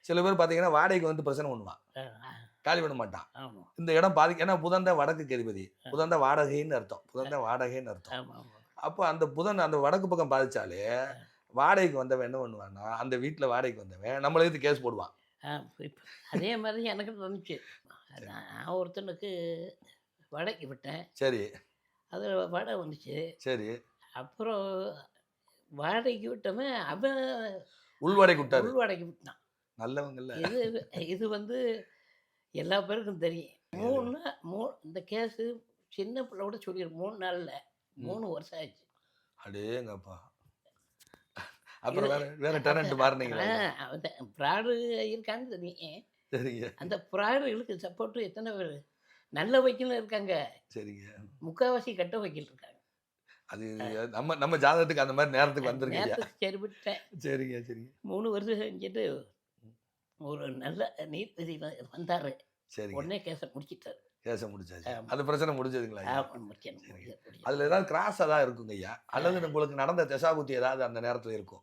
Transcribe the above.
சில பேர் பார்த்தீங்கன்னா, வாடகைக்கு வந்து பிரச்சனை பண்ணுவான். அ, அ, காலி பண்ண மாட்டான். ஆமா. இந்த இடம் ஏன்னா புதன் தான் வடக்குக்கு அதிபதி. அ, புதன் தான் வாடகைன்னு அர்த்தம். அ, புதன் தான் வாடகைன்னு அர்த்தம். ஆமாமா. அப்போ அந்த புதன் அந்த வடக்கு பக்கம் பாதிச்சாலே, அ, வாடகைக்கு வந்தவன் என்ன பண்ணுவான்னா, அந்த வீட்ல வாடகைக்கு வந்தவன் நம்மள எதிர்த்து கேஸ் போடுவான். அ இப்ப அதே மாரி எனக்கு தோணுச்சு. சரி, நான் ஒருத்தனுக்கு வாடகைக்கு விட்டேன். சரி, அது வாடகை வந்துச்சு. சரி. அப்புறம் வாடகைக்கு விட்டவன் அவன் உள் வாடகைக்கு விட்டாரு. உள் வாடகைக்கு விட்டான். நல்லவங்கல்ல. இது இது வந்து எல்லா பேருக்கும் தெரியும். அது 3 இந்த கேஸு சின்ன பிள்ளை கூட சொல்லிரும் 3 நாள்ல. ம். 3 வருஷம் ஆச்சு. அடேங்கப்பா! இது அப்புறம் வேற வேற அது டெனன்ட் மாறுனீங்களா ஐயா? அந்த ஃப்ராடு இருக்கான்னு தெரியும். சரிங்க, அந்த ஃப்ராடுகளுக்கு சப்போர்ட் எத்தன பேரு? நல்ல வக்கீலும் இருக்காங்க. சரிங்க. முக்காவாசி கெட்ட வக்கீல் இருக்காங்க. அது நம்ம நம்ம ஜாதகத்துக்கு அந்த மாரி நேரத்துக்கு வந்துருங்க ஐயா. நேரத்துக்கு சரிபட்டேன். சரிங்க, சரிங்க. 3 வருஷம் செஞ்சுட்டு ம். ஒரு நல்ல நீதிபதி வந்தாரு. சரிங்க. உடனே கேஸ முடிச்சுட்டாரு. கேஸ முடிச்சாச்சு. ஆமா. அந்த பிரச்சனை முடிஞ்சதுங்களா ஐயா? ஆமா முடிக்கணும். சரிங்க. முடிக்கணும். அதுல ஏதாவது கிராஸ் ஏதாவது இருக்குங்க ஐயா? அல்லது உங்களுக்கு நடந்த தசாபுத்தி ஏதாவது அந்த நேரத்துல இருக்கும்?